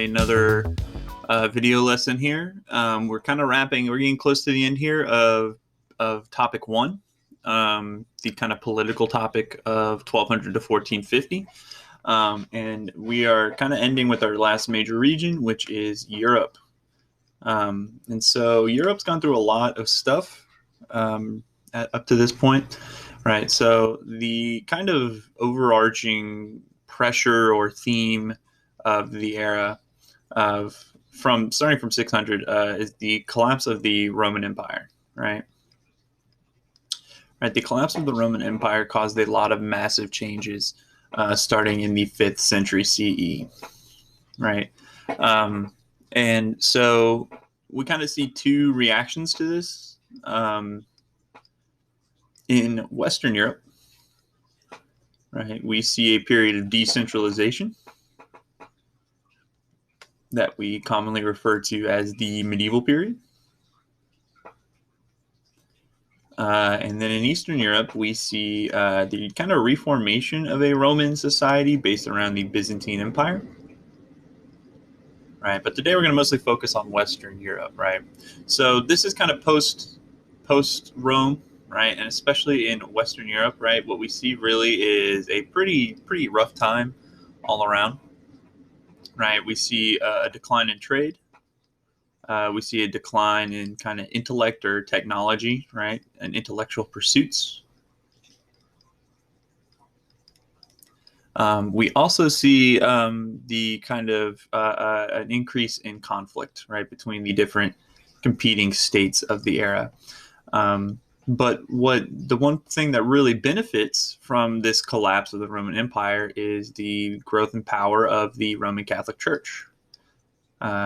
another video lesson here. We're kind of we're getting close to the end here of topic one, the kind of political topic of 1200 to 1450. And we are kind of ending with our last major region, which is Europe. And so Europe's gone through a lot of stuff up to this point, right? So the kind of overarching pressure or theme of the era starting from 600 is the collapse of the Roman Empire, right? Right. The collapse of the Roman Empire caused a lot of massive changes starting in the 5th century CE, right? And so we kind of see two reactions to this. In Western Europe, right, we see a period of decentralization that we commonly refer to as the medieval period. And then in Eastern Europe, we see the kind of reformation of a Roman society based around the Byzantine Empire. Right, but today we're going to mostly focus on Western Europe, right? So this is kind of post Rome, right? And especially in Western Europe, right? What we see really is a pretty rough time all around, right? We see a decline in trade. We see a decline in kind of intellect or technology, right? And intellectual pursuits. We also see the kind of an increase in conflict, right, between the different competing states of the era. But the one thing that really benefits from this collapse of the Roman Empire is the growth and power of the Roman Catholic Church,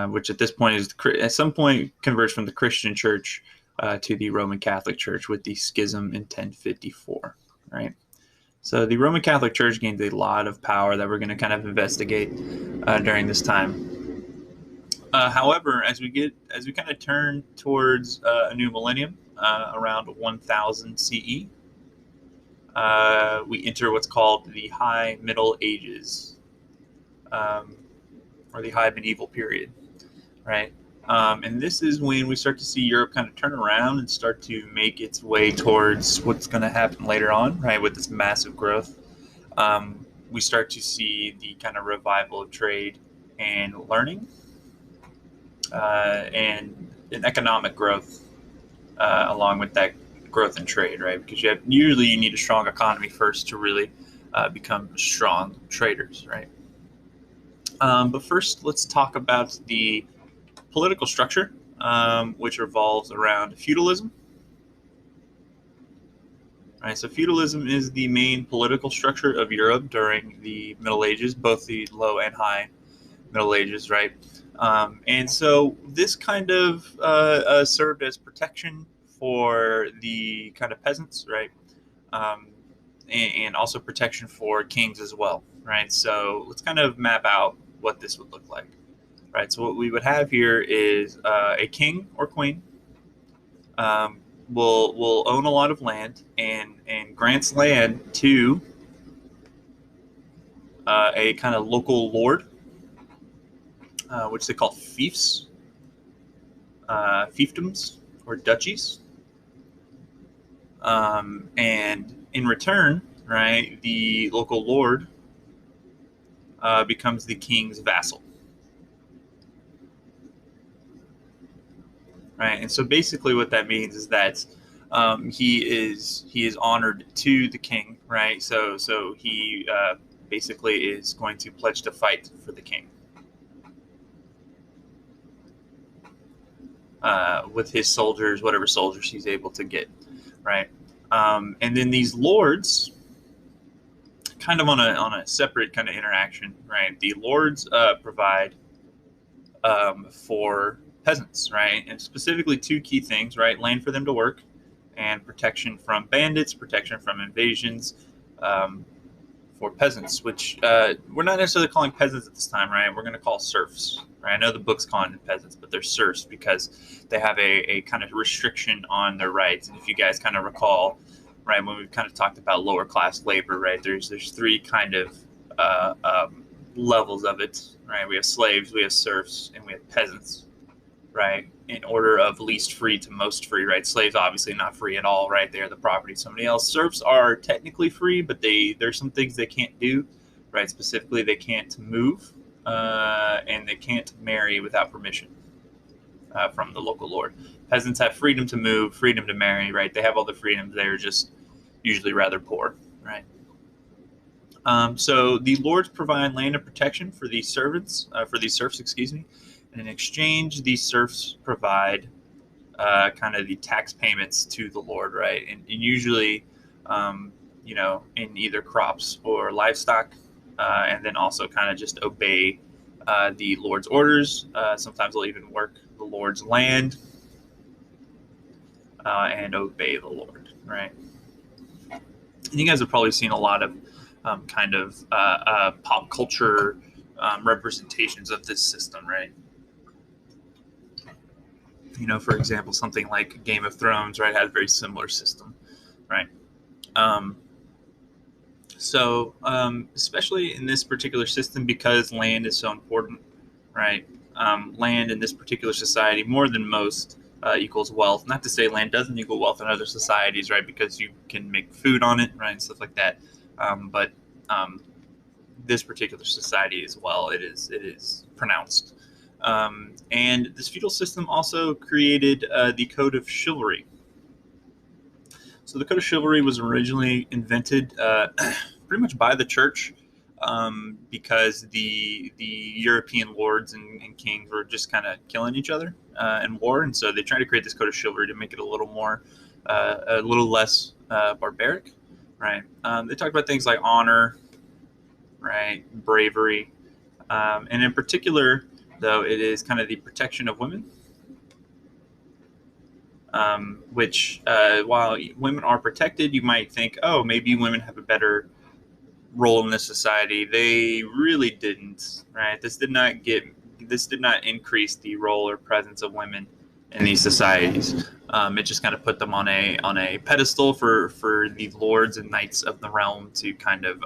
which at this point at some point converts from the Christian Church to the Roman Catholic Church with the schism in 1054, right? So the Roman Catholic Church gains a lot of power that we're going to kind of investigate during this time. However, as we kind of turn towards a new millennium, around 1000 CE, we enter what's called the High Middle Ages, or the High Medieval period, right? And this is when we start to see Europe kind of turn around and start to make its way towards what's going to happen later on, right? With this massive growth, we start to see the kind of revival of trade and learning, and an economic growth along with that growth in trade, right? Because usually you need a strong economy first to really become strong traders, right? But first, let's talk about the political structure, which revolves around feudalism. All right, so feudalism is the main political structure of Europe during the Middle Ages, both the Low and High Middle Ages, right? And so this kind of served as protection for the kind of peasants, right? And also protection for kings as well, right? So let's kind of map out what this would look like. Right, so what we would have here is a king or queen will own a lot of land and grants land to a kind of local lord, which they call fiefs, fiefdoms, or duchies. And in return, right, the local lord becomes the king's vassal. Right, and so basically what that means is that he is honored to the king, right? So he basically is going to pledge to fight for the king with his soldiers, whatever soldiers he's able to get, right? And then these lords, kind of on a separate kind of interaction, right? The lords provide for peasants, right? And specifically two key things, right? Land for them to work and protection from bandits, protection from invasions for peasants, which we're not necessarily calling peasants at this time, right? We're going to call serfs, right? I know the book's calling them peasants, but they're serfs because they have a kind of restriction on their rights. And if you guys kind of recall, right, when we've kind of talked about lower class labor, right, there's three kind of levels of it, right? We have slaves, we have serfs, and we have peasants, right? In order of least free to most free, right? Slaves obviously not free at all, right? They are the property of somebody else. Serfs are technically free, but there's some things they can't do, right? Specifically, they can't move, and they can't marry without permission from the local lord. Peasants have freedom to move, freedom to marry, right? They have all the freedoms. They're just usually rather poor, right? So the lords provide land and protection for these serfs, excuse me. And in exchange, these serfs provide kind of the tax payments to the lord, right? And usually, in either crops or livestock, and then also kind of just obey the lord's orders. Sometimes they'll even work the lord's land and obey the lord, right? And you guys have probably seen a lot of pop culture representations of this system, right? For example, something like Game of Thrones, right, has a very similar system, right? Especially in this particular system, because land is so important, right? Land in this particular society, more than most, equals wealth. Not to say land doesn't equal wealth in other societies, right? Because you can make food on it, right, and stuff like that. But this particular society as well, it is pronounced. And this feudal system also created the Code of Chivalry. So the Code of Chivalry was originally invented pretty much by the church, because the European lords and kings were just kind of killing each other in war, and so they tried to create this Code of Chivalry to make it a little less barbaric, right? They talked about things like honor, right, bravery, and in particular, though, it is kind of the protection of women, which while women are protected, you might think, oh, maybe women have a better role in this society. They really didn't, right? This did not increase the role or presence of women in these societies. It just kind of put them on a pedestal for the lords and knights of the realm to kind of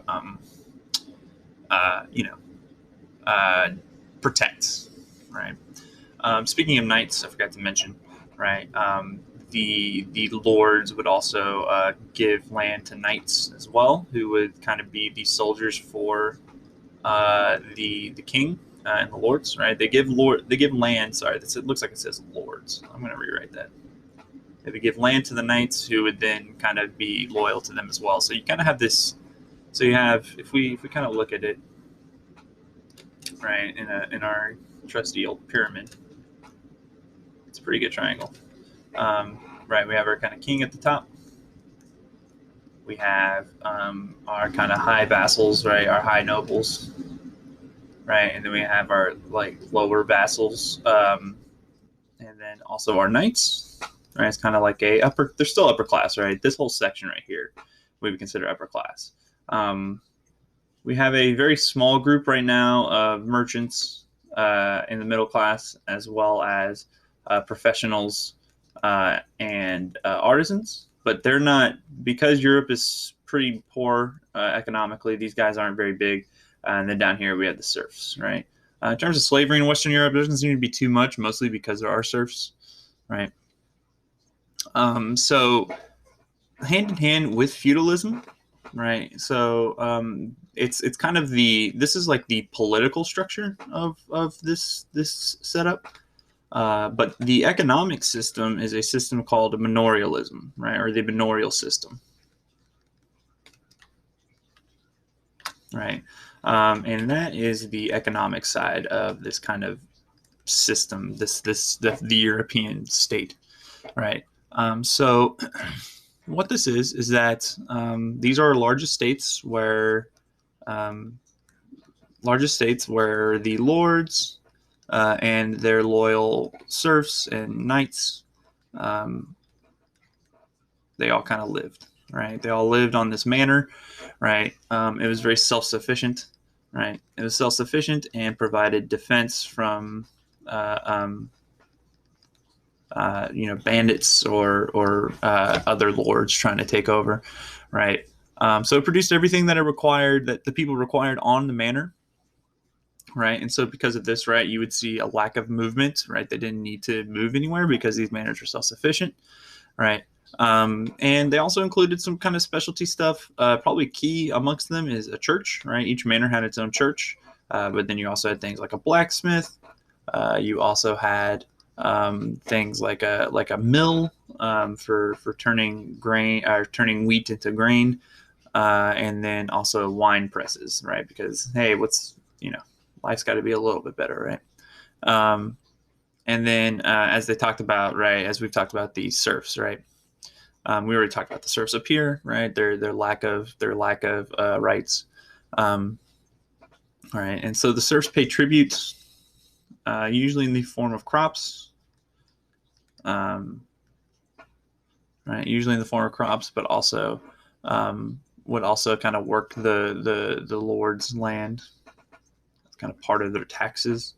protect, right? Speaking of knights, I forgot to mention, right? The lords would also give land to knights as well, who would kind of be the soldiers for the king and the lords, right? They give land. Sorry, it looks like it says lords. I'm going to rewrite that. They would give land to the knights, who would then kind of be loyal to them as well. So you kind of have this. So you have, if we kind of look at it, right, in our trusty old pyramid, it's a pretty good triangle. Right, we have our kind of king at the top. We have our kind of high vassals, right, our high nobles, right, and then we have our lower vassals, and then also our knights, right. It's kind of like they're still upper class, right. This whole section right here, we would consider upper class. We have a very small group right now of merchants in the middle class, as well as professionals and artisans, but they're not, because Europe is pretty poor economically. These guys aren't very big, and then down here we have the serfs, right? In terms of slavery in Western Europe, there doesn't seem to be too much, mostly because there are serfs, right? So hand in hand with feudalism, right? So it's kind of this is like the political structure of this setup. But the economic system is a system called manorialism, right, or the manorial system, right, and that is the economic side of this kind of system, the European state, right. So what this is that these are largest states where the lords and their loyal serfs and knights, they all kind of lived, right? They all lived on this manor, right? It was very self-sufficient, right? It was self-sufficient and provided defense from, bandits or other lords trying to take over, right? So it produced everything that the people required on the manor, right? And so because of this, right, you would see a lack of movement, right? They didn't need to move anywhere because these manors were self-sufficient, right? And they also included some kind of specialty stuff. Probably key amongst them is a church, right? Each manor had its own church, but then you also had things like a blacksmith. You also had things like a mill for turning grain or turning wheat into grain, and then also wine presses, right? Because hey, life's got to be a little bit better, right? And then as they talked about, right, as we've talked about the serfs, right? We already talked about the serfs up here, right? Their lack of rights. All right, and so the serfs pay tribute, usually in the form of crops, right? Usually in the form of crops, but also would also kind of work the lord's land. It's kind of part of their taxes.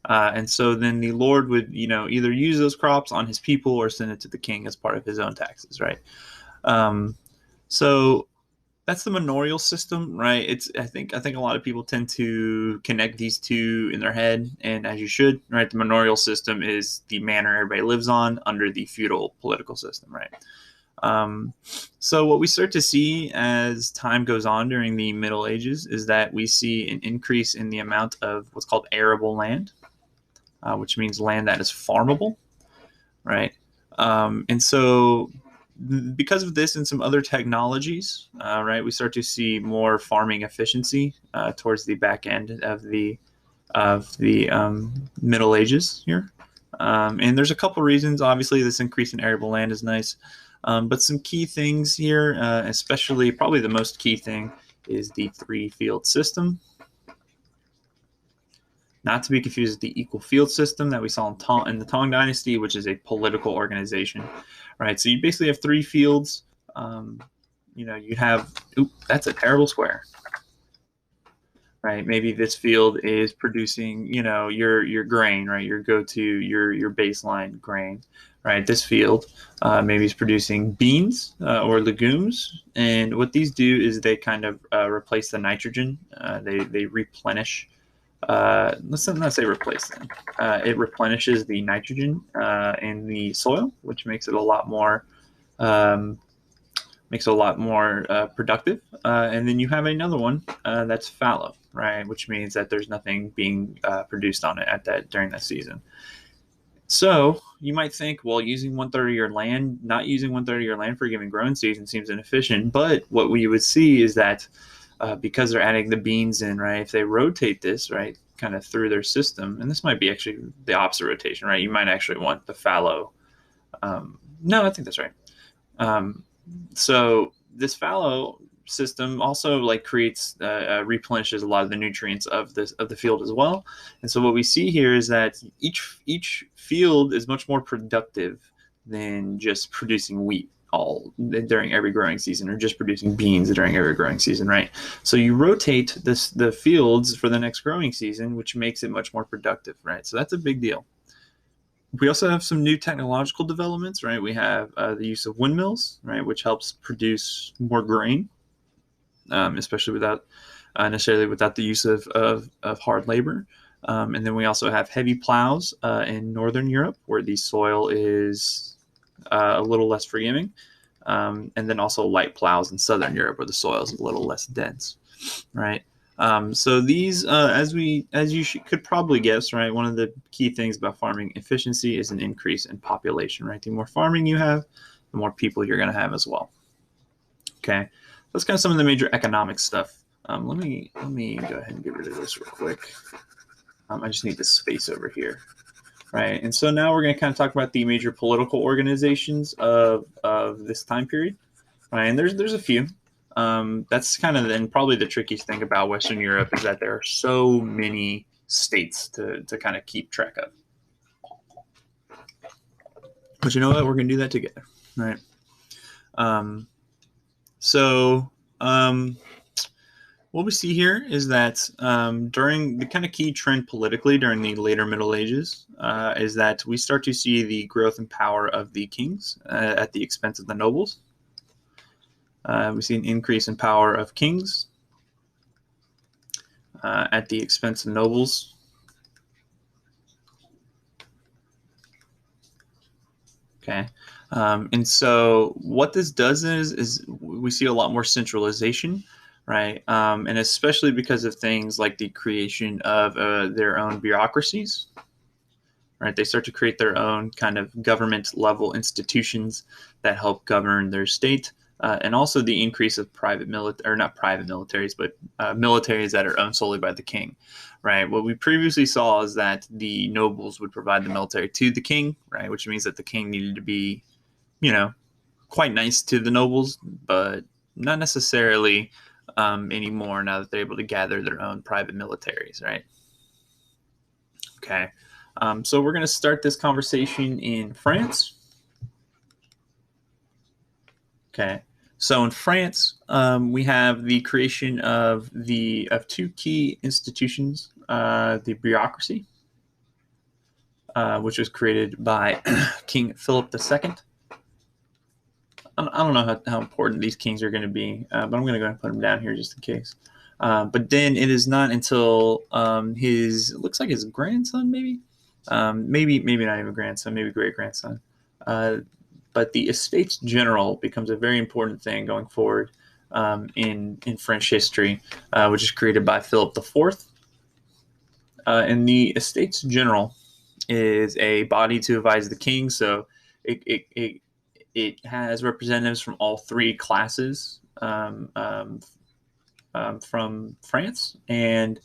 And so then the Lord would, either use those crops on his people or send it to the king as part of his own taxes, right? So that's the manorial system, right? I think a lot of people tend to connect these two in their head, and as you should, right? The manorial system is the manor everybody lives on under the feudal political system, right? So what we start to see as time goes on during the Middle Ages is that we see an increase in the amount of what's called arable land, which means land that is farmable, right? And so because of this and some other technologies, right, we start to see more farming efficiency towards the back end of the Middle Ages here. And there's a couple reasons. Obviously, this increase in arable land is nice. But some key things here, especially probably the most key thing, is the three-field system. Not to be confused with the equal field system that we saw in the Tang Dynasty, which is a political organization, right? So you basically have three fields. You have, that's a terrible square, right? Maybe this field is producing, your grain, right? Your go-to, your baseline grain, right? This field maybe is producing beans or legumes, and what these do is they kind of replace the nitrogen. They replenish. Let's not say replace them. It replenishes the nitrogen in the soil, which makes it a lot more productive. And then you have another one that's fallow, right? Which means that there's nothing being produced on it during that season. So you might think, well, not using 1/3 of your land for a given growing season seems inefficient. But what we would see is that because they're adding the beans in, right? If they rotate this, right, kind of through their system, and this might be actually the opposite rotation, right? You might actually want the fallow. No, I think that's right. So this fallow system also replenishes a lot of the nutrients of the field as well. And so what we see here is that each field is much more productive than just producing wheat all during every growing season, or just producing beans during every growing season, right? So you rotate the fields for the next growing season, which makes it much more productive, right? So that's a big deal. We also have some new technological developments, right? We have the use of windmills, right, which helps produce more grain, especially without the use of hard labor. And then we also have heavy plows in Northern Europe, where the soil is a little less forgiving, and then also light plows in Southern Europe, where the soil is a little less dense, right? So these, as you could probably guess, right, one of the key things about farming efficiency is an increase in population, right? The more farming you have, the more people you're going to have as well. Okay, that's kind of some of the major economic stuff. Let me go ahead and get rid of this real quick. I just need the space over here. Right, and so now we're going to kind of talk about the major political organizations of this time period. Right, and there's a few. That's kind of then probably the trickiest thing about Western Europe is that there are so many states to kind of keep track of. But you know what? We're going to do that together. Right. What we see here is that during the kind of key trend politically during the later Middle Ages is that we start to see the growth and power of the kings at the expense of the nobles. We see an increase in power of kings. at the expense of nobles. Okay. And so what this does is we see a lot more centralization, right? And especially because of things like the creation of their own bureaucracies, right? They start to create their own kind of government level institutions that help govern their state. And also the increase of private military, or not private militaries, but militaries that are owned solely by the king, right? What we previously saw is that the nobles would provide the military to the king, right? Which means that the king needed to be, quite nice to the nobles, but not necessarily anymore now that they're able to gather their own private militaries, right? Okay. So we're going to start this conversation in France. Okay. So in France, we have the creation of two key institutions, the bureaucracy, which was created by King Philip II. I don't know how important these kings are going to be, but I'm going to go ahead and put them down here just in case. But then it is not until it looks like his grandson, maybe not even grandson, maybe great grandson. But the Estates General becomes a very important thing going forward in French history, which is created by Philip IV. And the Estates General is a body to advise the king, so it has representatives from all three classes from France, and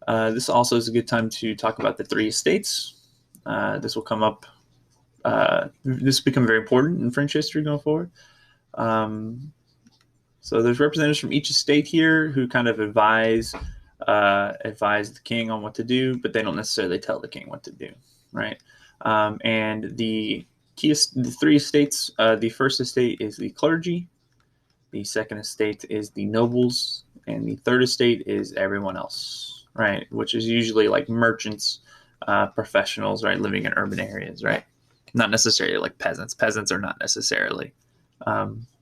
this also is a good time to talk about the three estates. This will come up. This will become very important in French history going forward. So there's representatives from each estate here who kind of advise the king on what to do, but they don't necessarily tell the king what to do, right? And the three estates, the first estate is the clergy, the second estate is the nobles, and the third estate is everyone else, right? Which is usually like merchants, professionals, right, living in urban areas, right? Not necessarily like peasants. Peasants are not necessarily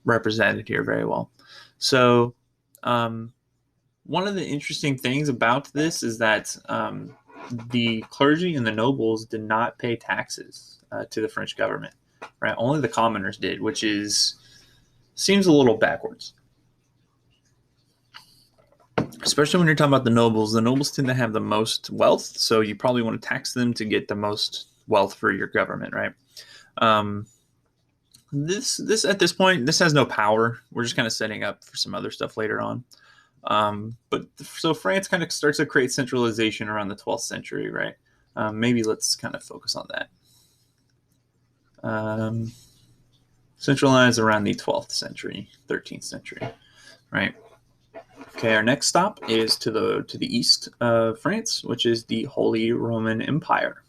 represented here very well. So one of the interesting things about this is that the clergy and the nobles did not pay taxes to the French government, right? Only the commoners did, which seems a little backwards. Especially when you're talking about the nobles. The nobles tend to have the most wealth, so you probably want to tax them to get the most wealth for your government, right? This at this point, this has no power. We're just kind of setting up for some other stuff later on. But so France kind of starts to create centralization around the 12th century, right? Maybe let's kind of focus on that. Centralized around the 12th century, 13th century, right? Okay, our next stop is to the east of France, which is the Holy Roman Empire.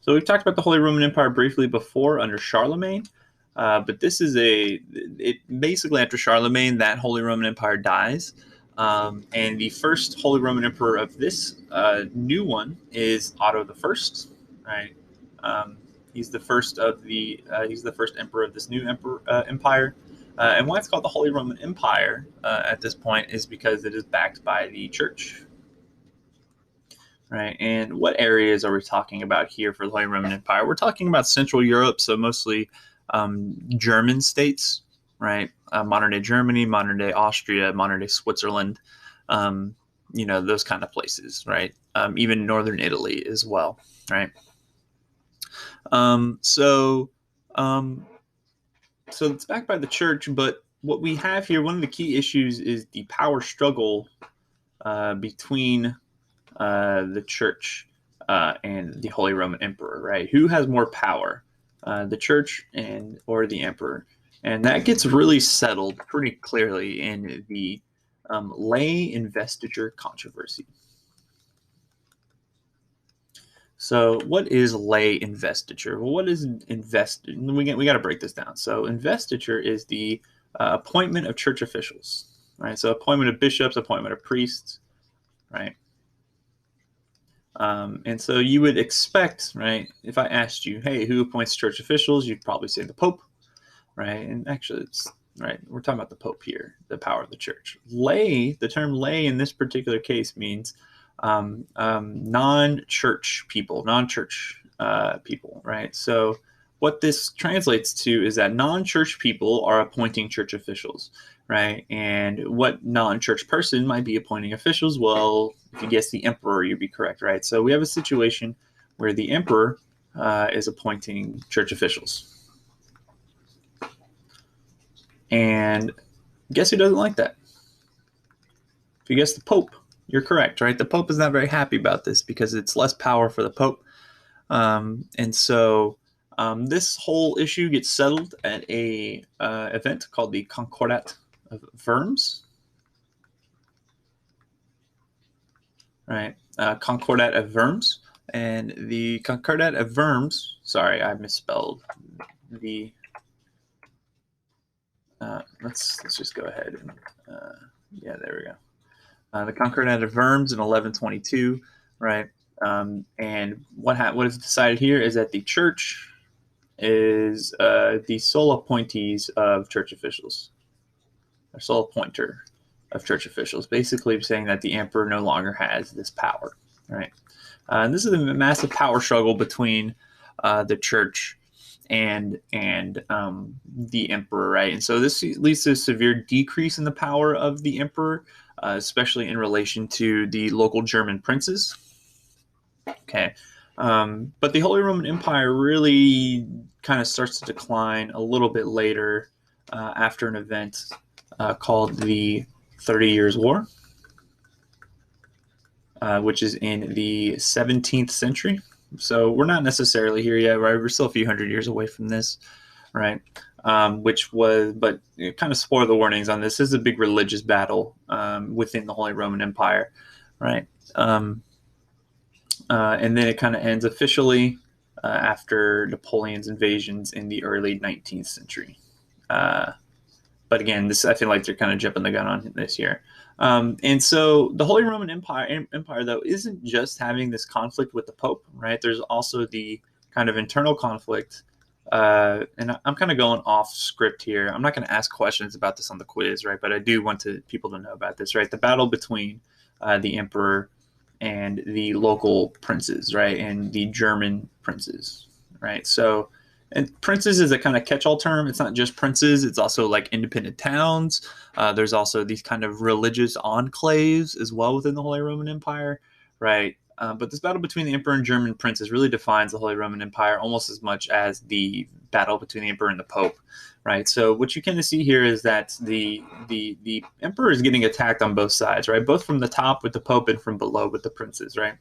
So we've talked about the Holy Roman Empire briefly before under Charlemagne, but this is basically after Charlemagne, that Holy Roman Empire dies. And the first Holy Roman Emperor of this new one is Otto I, right? He's the first emperor of this new empire. And why it's called the Holy Roman Empire at this point is because it is backed by the church. Right. And what areas are we talking about here for the Holy Roman Empire? We're talking about Central Europe, so mostly German states, right? Modern day Germany, modern day Austria, modern day Switzerland, those kind of places, right? Even northern Italy as well, right? So it's backed by the church, but what we have here, one of the key issues is the power struggle between the church and the Holy Roman Emperor, right? Who has more power, the church or the emperor? And that gets really settled pretty clearly in the lay investiture controversy. So what is lay investiture? Well, what is investiture? We got to break this down. So investiture is the appointment of church officials, right? So appointment of bishops, appointment of priests, right? And so you would expect, right, if I asked you, hey, who appoints church officials, you'd probably say the Pope, right? And actually, it's right. We're talking about the Pope here, the power of the church. Lay, the term lay in this particular case means non-church people, right? So what this translates to is that non-church people are appointing church officials, right? And what non-church person might be appointing officials? Well, if you guess the emperor, you'd be correct, right? So we have a situation where the emperor is appointing church officials. And guess who doesn't like that? If you guess the Pope, you're correct, right? The Pope is not very happy about this because it's less power for the Pope. And so this whole issue gets settled at a event called the Concordat of Firms, right? Concordat of Firms. And the Concordat of Firms, sorry, I misspelled the, let's just go ahead and, yeah, there we go. The Concordat of Firms in 1122, right? And what is decided here is that the church is the sole appointees of church officials, or sole appointer of church officials, basically saying that the emperor no longer has this power, right? And this is a massive power struggle between the church and the emperor, right? And so this leads to a severe decrease in the power of the emperor, especially in relation to the local German princes. Okay. But the Holy Roman Empire really kind of starts to decline a little bit later after an event called the 30 Years' War, which is in the 17th century. So we're not necessarily here yet, right? We're still a few hundred years away from this, right? But kind of spoil the warnings on this. This is a big religious battle within the Holy Roman Empire, right? And then it kind of ends officially after Napoleon's invasions in the early 19th century. But again, I feel like they're kind of jumping the gun on this here. And so the Holy Roman Empire, though, isn't just having this conflict with the Pope, right? There's also the kind of internal conflict. And I'm kind of going off script here. I'm not going to ask questions about this on the quiz, right? But I do want people to know about this, right? The battle between the emperor and the local princes, right? And the German princes, right? So, and princes is a kind of catch-all term. It's not just princes. It's also like independent towns. There's also these kind of religious enclaves as well within the Holy Roman Empire, right? But this battle between the emperor and German princes really defines the Holy Roman Empire almost as much as the battle between the emperor and the Pope, right? So what you kind of see here is that the emperor is getting attacked on both sides, right? Both from the top with the Pope and from below with the princes, right?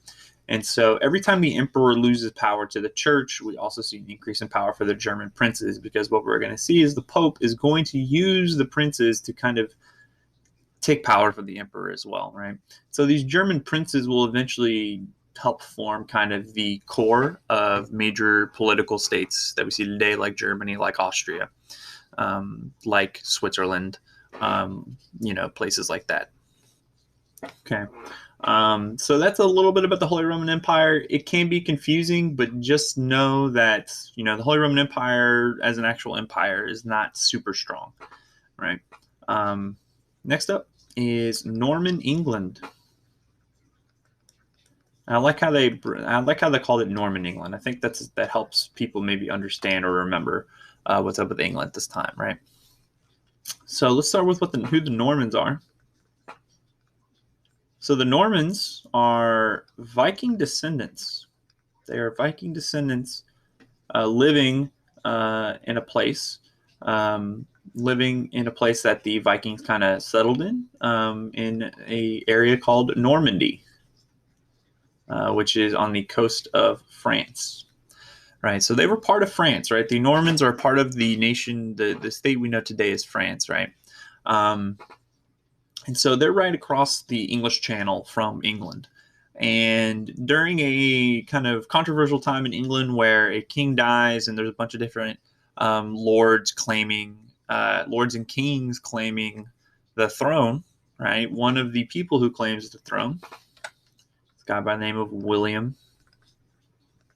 And so every time the emperor loses power to the church, we also see an increase in power for the German princes, because what we're going to see is the Pope is going to use the princes to kind of take power from the emperor as well, right? So these German princes will eventually help form kind of the core of major political states that we see today, like Germany, like Austria, like Switzerland, places like that. Okay. So that's a little bit about the Holy Roman Empire. It can be confusing, but just know that, the Holy Roman Empire as an actual empire is not super strong, right? Next up is Norman England. I like how they called it Norman England. I think that helps people maybe understand or remember what's up with England this time, right? So let's start with who the Normans are. So the Normans are Viking descendants. They are Viking descendants living in a place that the Vikings kind of settled in a area called Normandy, which is on the coast of France, right? So they were part of France, right? The Normans are part of the nation, the state we know today as France, right? And so they're right across the English Channel from England. And during a kind of controversial time in England where a king dies and there's a bunch of different lords and kings claiming the throne, right? One of the people who claims the throne is a guy by the name of William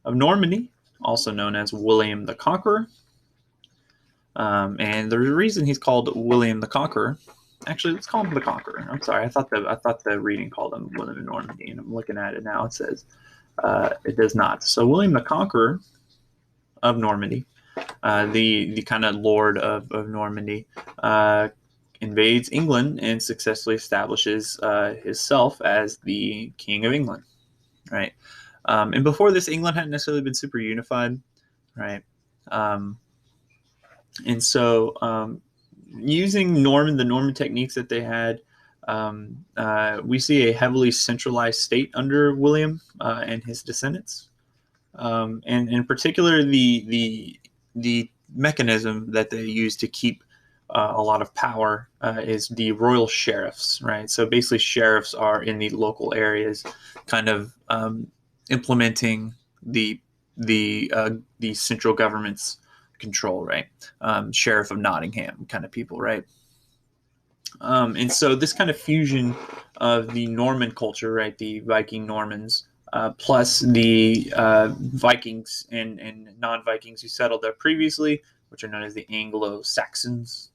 of Normandy, also known as William the Conqueror. And there's a reason he's called William the Conqueror, Actually, let's call him the Conqueror. I'm sorry, I thought the reading called him William of Normandy, and I'm looking at it now. It says it does not. So William the Conqueror of Normandy, the kind of lord of Normandy, invades England and successfully establishes himself as the King of England, right? And before this, England hadn't necessarily been super unified, right? And so using the Norman techniques that they had, we see a heavily centralized state under William and his descendants. And in particular, the mechanism that they use to keep a lot of power is the royal sheriffs, right? So basically, sheriffs are in the local areas, kind of implementing the central government's control, right? Sheriff of Nottingham kind of people, right? And so this kind of fusion of the Norman culture, right, the Viking Normans, plus the Vikings and non-Vikings who settled there previously, which are known as the Anglo-Saxons.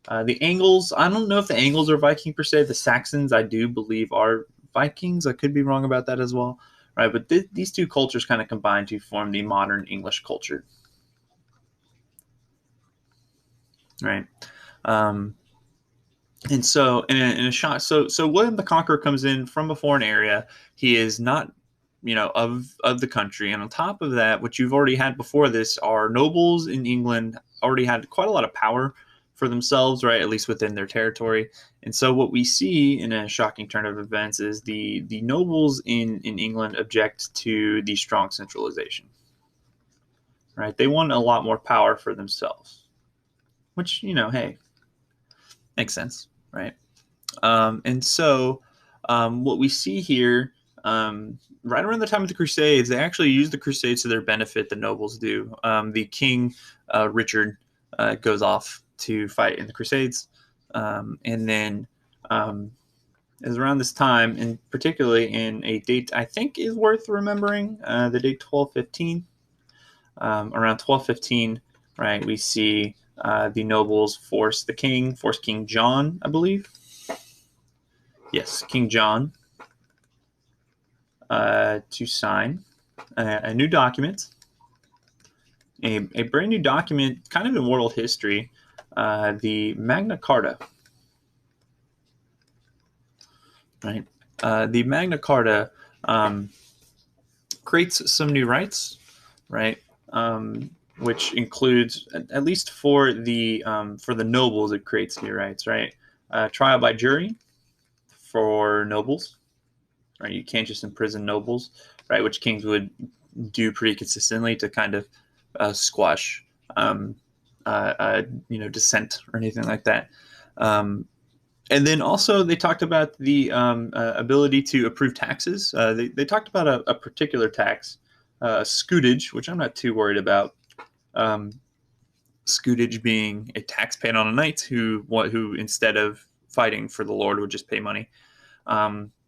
The Angles, I don't know if the Angles are Viking per se. The Saxons, I do believe, are Vikings. I could be wrong about that as well, right? But these two cultures kind of combine to form the modern English culture, right? And so, in a shot, so William the Conqueror comes in from a foreign area. He is not, of the country, and on top of that, what you've already had before this are nobles in England already had quite a lot of power for themselves, right? At least within their territory. And so, what we see in a shocking turn of events is the nobles in England object to the strong centralization, right? They want a lot more power for themselves, which hey, makes sense, right? And so what we see here, right around the time of the Crusades, they actually use the Crusades to their benefit, the nobles do. The king, Richard, goes off to fight in the Crusades. And then is around this time, and particularly in a date I think is worth remembering, the date 1215. Around 1215, right, we see the nobles force King John, I believe. Yes, King John, to sign a new document, a brand new document, kind of in world history, the Magna Carta. Right, the Magna Carta creates some new rights, right? Which includes, at least for the nobles, it creates new rights, right? Trial by jury for nobles, right? You can't just imprison nobles, right? Which kings would do pretty consistently to kind of squash, dissent or anything like that. And then also they talked about the ability to approve taxes. They talked about a particular tax, scutage, which I'm not too worried about. Scutage being a tax paid on a knight who instead of fighting for the Lord would just pay money.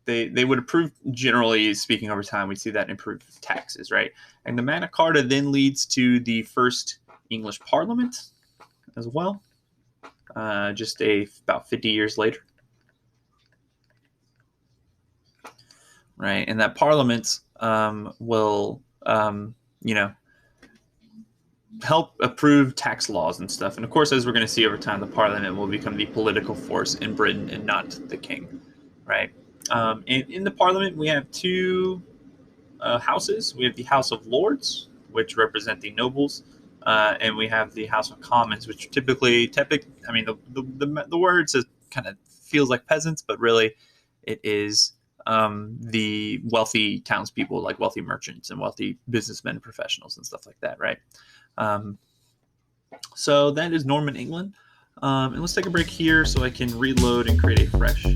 They would approve, generally speaking, over time. We see that improved taxes, right? And the Magna Carta then leads to the first English Parliament as well, just about 50 years later, right? And that Parliament will, help approve tax laws and stuff. And of course, as we're going to see over time, the Parliament will become the political force in Britain and not the king, right? In the Parliament, we have two houses. We have the House of Lords, which represent the nobles, and we have the House of Commons, which typically, I mean, the word says kind of feels like peasants, but really, it is the wealthy townspeople, like wealthy merchants and wealthy businessmen and professionals and stuff like that, right? So that is Norman England. And let's take a break here so I can reload and create a fresh new